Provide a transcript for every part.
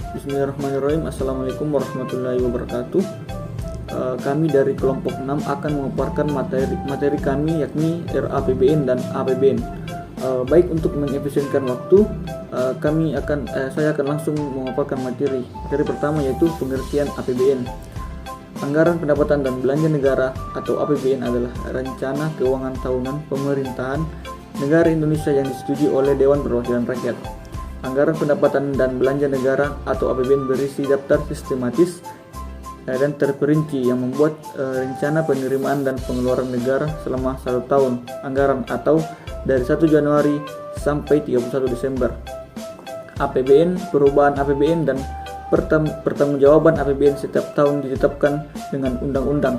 Bismillahirrahmanirrahim. Assalamualaikum warahmatullahi wabarakatuh. Kami dari kelompok 6 akan memaparkan materi kami, yakni RAPBN dan APBN. Baik, untuk mengefisienkan waktu, saya akan langsung memaparkan materi. Materi pertama yaitu pengertian APBN. Anggaran pendapatan dan belanja negara atau APBN adalah rencana keuangan tahunan pemerintahan negara Indonesia yang disetujui oleh Dewan Perwakilan Rakyat. Anggaran pendapatan dan belanja negara atau APBN berisi daftar sistematis dan terperinci yang membuat rencana penerimaan dan pengeluaran negara selama 1 tahun anggaran atau dari 1 Januari sampai 31 Desember. APBN, perubahan APBN dan pertanggungjawaban APBN setiap tahun ditetapkan dengan undang-undang.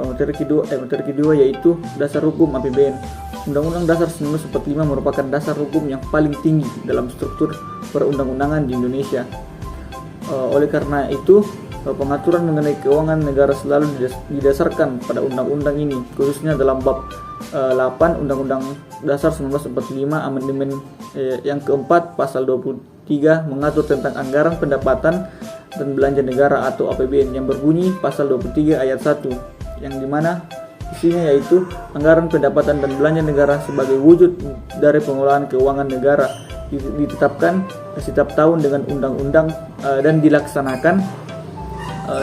Materi kedua yaitu dasar hukum APBN. Undang-Undang Dasar 1945 merupakan dasar hukum yang paling tinggi dalam struktur perundang-undangan di Indonesia. Oleh karena itu, pengaturan mengenai keuangan negara selalu didasarkan pada undang-undang ini, khususnya dalam bab 8 Undang-Undang Dasar 1945 Amandemen yang keempat pasal 23 mengatur tentang anggaran pendapatan dan belanja negara atau APBN yang berbunyi pasal 23 ayat 1, yang dimana isinya yaitu anggaran pendapatan dan belanja negara sebagai wujud dari pengelolaan keuangan negara ditetapkan setiap tahun dengan undang-undang dan dilaksanakan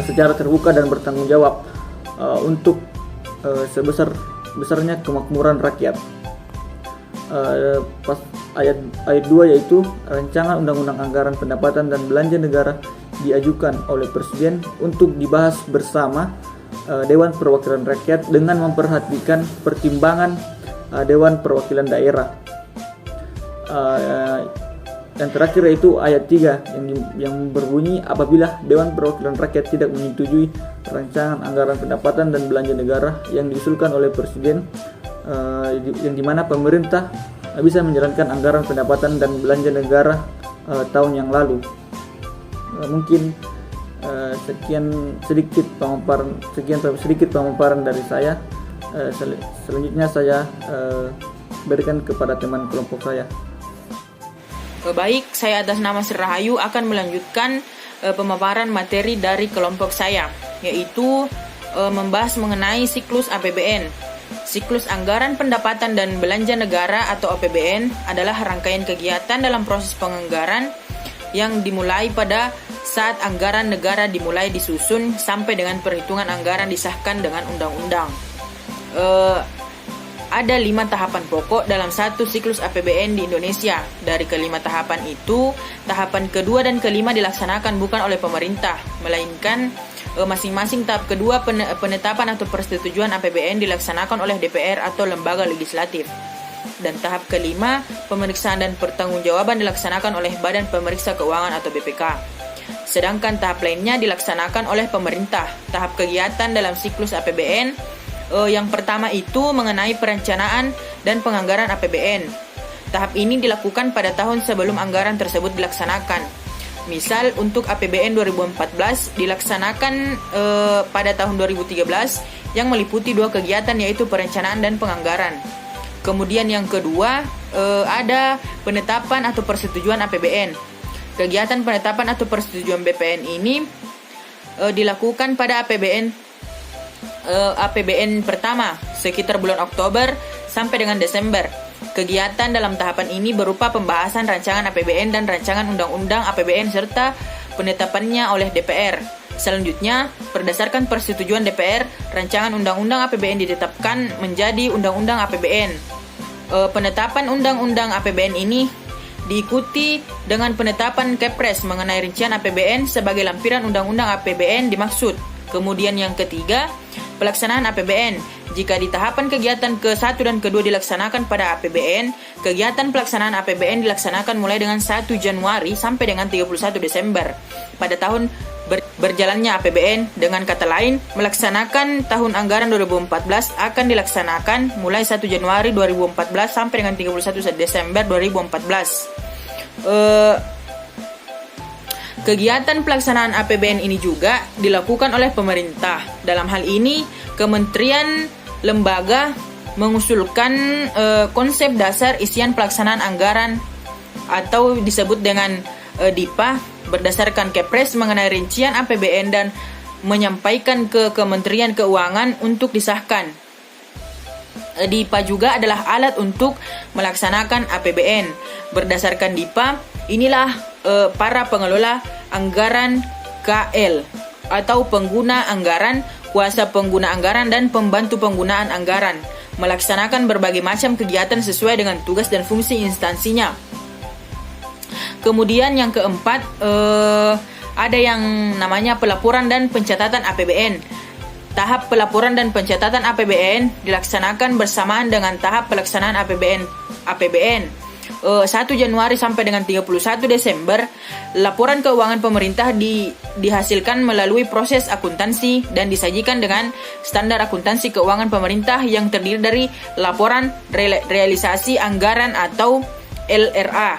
secara terbuka dan bertanggung jawab untuk sebesar-besarnya kemakmuran rakyat. Ayat 2 yaitu rancangan undang-undang anggaran pendapatan dan belanja negara diajukan oleh Presiden untuk dibahas bersama Dewan Perwakilan Rakyat dengan memperhatikan pertimbangan Dewan Perwakilan Daerah. Yang terakhir yaitu ayat 3 yang berbunyi apabila Dewan Perwakilan Rakyat tidak menyetujui rancangan anggaran pendapatan dan belanja negara yang diusulkan oleh Presiden, yang dimana pemerintah bisa menjalankan anggaran pendapatan dan belanja negara tahun yang lalu. Mungkin sekian sedikit pemaparan dari saya. Selanjutnya saya berikan kepada teman kelompok saya. Baik, saya atas nama Sri Rahayu akan melanjutkan pemaparan materi dari kelompok saya, yaitu membahas mengenai siklus APBN. Siklus anggaran pendapatan dan belanja negara atau APBN adalah rangkaian kegiatan dalam proses penganggaran yang dimulai pada saat anggaran negara dimulai disusun sampai dengan perhitungan anggaran disahkan dengan undang-undang. Ada 5 tahapan pokok dalam satu siklus APBN di Indonesia. Dari kelima tahapan itu, tahapan kedua dan kelima dilaksanakan bukan oleh pemerintah, melainkan masing-masing tahap kedua penetapan atau persetujuan APBN dilaksanakan oleh DPR atau lembaga legislatif. Dan tahap kelima, pemeriksaan dan pertanggungjawaban dilaksanakan oleh Badan Pemeriksa Keuangan atau BPK. Sedangkan tahap lainnya dilaksanakan oleh pemerintah. Tahap kegiatan dalam siklus APBN yang pertama itu mengenai perencanaan dan penganggaran APBN. Tahap ini dilakukan pada tahun sebelum anggaran tersebut dilaksanakan. Misal untuk APBN 2014 dilaksanakan pada tahun 2013 yang meliputi 2 kegiatan yaitu perencanaan dan penganggaran. Kemudian yang kedua ada penetapan atau persetujuan APBN. Kegiatan penetapan atau persetujuan BPN ini dilakukan pada APBN pertama sekitar bulan Oktober sampai dengan Desember. Kegiatan dalam tahapan ini berupa pembahasan rancangan APBN dan rancangan undang-undang APBN serta penetapannya oleh DPR. Selanjutnya, berdasarkan persetujuan DPR, rancangan undang-undang APBN ditetapkan menjadi undang-undang APBN. Penetapan undang-undang APBN ini diikuti dengan penetapan Kepres mengenai rincian APBN sebagai lampiran undang-undang APBN dimaksud. Kemudian yang ketiga, pelaksanaan APBN. Jika di tahapan kegiatan ke-1 dan ke-2 dilaksanakan pada APBN, kegiatan pelaksanaan APBN dilaksanakan mulai dengan 1 Januari sampai dengan 31 Desember pada tahun berjalannya APBN. Dengan kata lain, melaksanakan tahun anggaran 2014 akan dilaksanakan mulai 1 Januari 2014 sampai dengan 31 Desember 2014. Kegiatan pelaksanaan APBN ini juga dilakukan oleh pemerintah. Dalam hal ini, kementerian lembaga mengusulkan konsep dasar isian pelaksanaan anggaran atau disebut dengan DIPA berdasarkan Kepres mengenai rincian APBN dan menyampaikan ke Kementerian Keuangan untuk disahkan. DIPA juga adalah alat untuk melaksanakan APBN. Berdasarkan DIPA, inilah para pengelola anggaran KL atau pengguna anggaran, kuasa pengguna anggaran, dan pembantu penggunaan anggaran melaksanakan berbagai macam kegiatan sesuai dengan tugas dan fungsi instansinya. Kemudian yang keempat, ada yang namanya pelaporan dan pencatatan APBN. Tahap pelaporan dan pencatatan APBN dilaksanakan bersamaan dengan tahap pelaksanaan APBN. 1 Januari sampai dengan 31 Desember, laporan keuangan pemerintah dihasilkan melalui proses akuntansi dan disajikan dengan standar akuntansi keuangan pemerintah yang terdiri dari laporan realisasi anggaran atau LRA,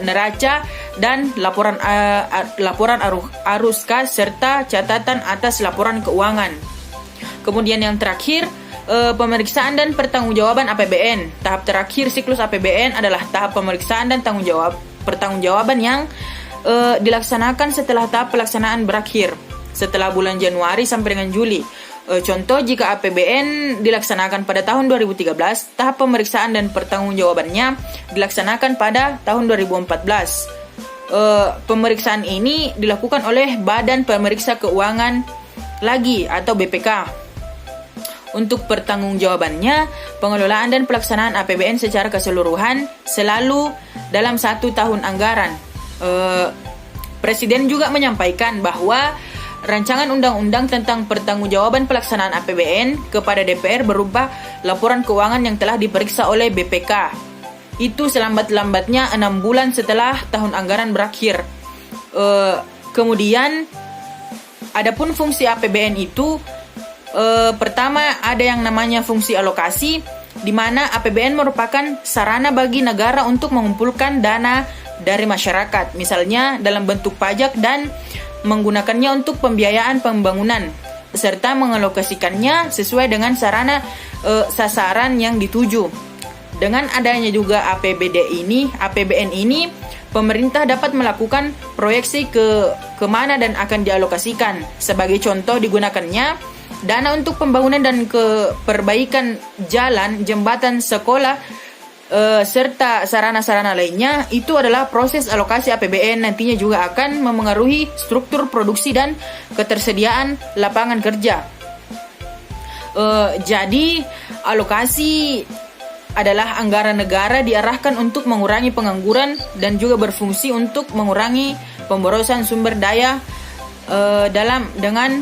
neraca, dan laporan arus kas serta catatan atas laporan keuangan. Kemudian yang terakhir, pemeriksaan dan pertanggungjawaban APBN. Tahap terakhir siklus APBN adalah tahap pemeriksaan dan pertanggungjawaban yang dilaksanakan setelah tahap pelaksanaan berakhir, setelah bulan Januari sampai dengan Juli. Contoh, jika APBN dilaksanakan pada tahun 2013, tahap pemeriksaan dan pertanggungjawabannya dilaksanakan pada tahun 2014. Pemeriksaan ini dilakukan oleh Badan Pemeriksa Keuangan lagi atau BPK. Untuk pertanggungjawabannya, pengelolaan dan pelaksanaan APBN secara keseluruhan selalu dalam 1 tahun anggaran. Presiden juga menyampaikan bahwa rancangan undang-undang tentang pertanggungjawaban pelaksanaan APBN kepada DPR berupa laporan keuangan yang telah diperiksa oleh BPK. Itu selambat-lambatnya 6 bulan setelah tahun anggaran berakhir. Kemudian, adapun fungsi APBN itu, pertama ada yang namanya fungsi alokasi, di mana APBN merupakan sarana bagi negara untuk mengumpulkan dana dari masyarakat, misalnya dalam bentuk pajak, dan menggunakannya untuk pembiayaan pembangunan, serta mengalokasikannya sesuai dengan sasaran yang dituju. Dengan adanya juga APBN ini, pemerintah dapat melakukan proyeksi kemana dan akan dialokasikan. Sebagai contoh, digunakannya dana untuk pembangunan dan perbaikan jalan, jembatan, sekolah, serta sarana-sarana lainnya. Itu adalah proses alokasi APBN. Nantinya juga akan memengaruhi struktur produksi dan ketersediaan lapangan kerja. Jadi, alokasi adalah anggaran negara diarahkan untuk mengurangi pengangguran dan juga berfungsi untuk mengurangi pemborosan sumber daya dengan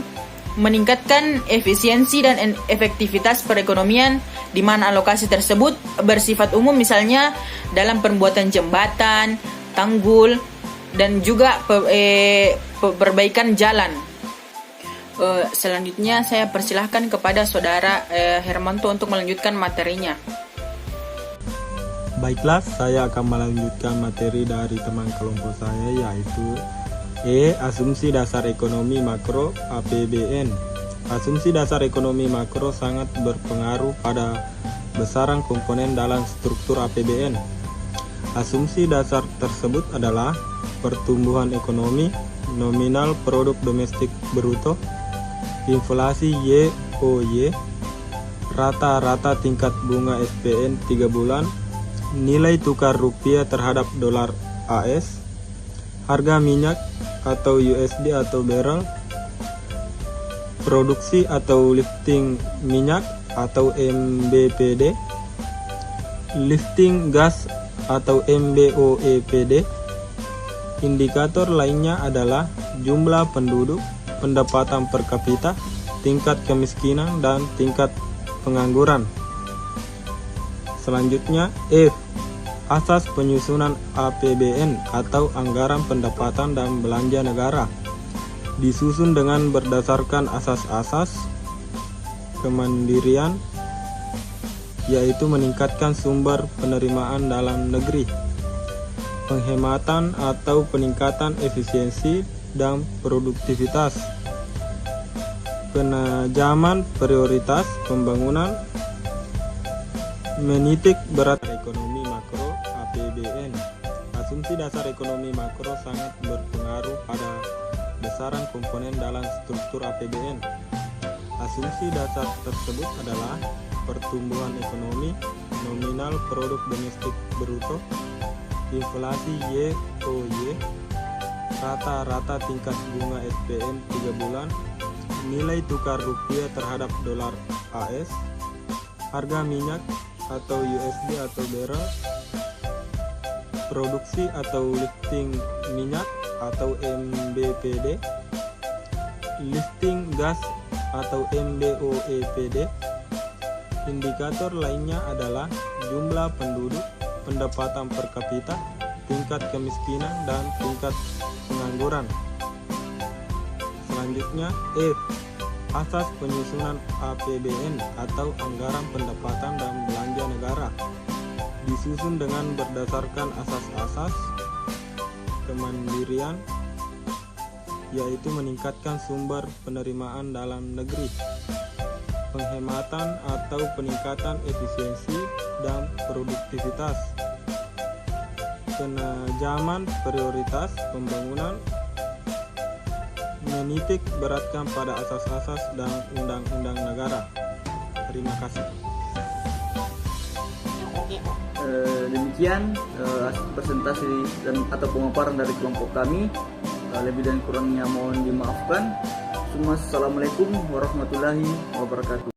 meningkatkan efisiensi dan efektivitas perekonomian, di mana alokasi tersebut bersifat umum, misalnya dalam pembuatan jembatan, tanggul, dan juga perbaikan jalan. Selanjutnya saya persilahkan kepada Saudara Hermanto untuk melanjutkan materinya. Baiklah, saya akan melanjutkan materi dari teman kelompok saya, yaitu asumsi dasar ekonomi makro APBN. Asumsi dasar ekonomi makro sangat berpengaruh pada besaran komponen dalam struktur APBN. Asumsi dasar tersebut adalah pertumbuhan ekonomi, nominal produk domestik bruto, inflasi YoY, rata-rata tingkat bunga SPN 3 bulan, nilai tukar rupiah terhadap dolar AS, harga minyak atau USD atau barrel, produksi atau lifting minyak atau MBPD, lifting gas atau MBOEPD. Indikator lainnya adalah jumlah penduduk, pendapatan per kapita, tingkat kemiskinan, dan tingkat pengangguran. Selanjutnya, asas penyusunan APBN atau anggaran pendapatan dan belanja negara disusun dengan berdasarkan asas-asas kemandirian, yaitu meningkatkan sumber penerimaan dalam negeri, penghematan atau peningkatan efisiensi dan produktivitas, penajaman prioritas pembangunan, menitik berat ekonomi makro APBN. Asumsi dasar ekonomi makro sangat berpengaruh pada besaran komponen dalam struktur APBN. Asumsi dasar tersebut adalah pertumbuhan ekonomi, nominal produk domestik bruto, inflasi YoY, rata-rata tingkat bunga SPN 3 bulan, nilai tukar rupiah terhadap dolar AS, harga minyak atau USD atau barrel, produksi atau lifting minyak atau MBPD, lifting gas atau MBOEPD. Indikator lainnya adalah jumlah penduduk, pendapatan per kapita, tingkat kemiskinan, dan tingkat pengangguran. Selanjutnya, asas penyusunan APBN atau anggaran pendapatan dan belanja negara disusun dengan berdasarkan asas-asas kemandirian, yaitu meningkatkan sumber penerimaan dalam negeri, penghematan atau peningkatan efisiensi dan produktivitas, penajaman prioritas pembangunan, menitik beratkan pada asas-asas dan undang-undang negara. Terima kasih. Demikian presentasi atau pemaparan dari kelompok kami. Lebih dan kurangnya mohon dimaafkan. Assalamualaikum warahmatullahi wabarakatuh.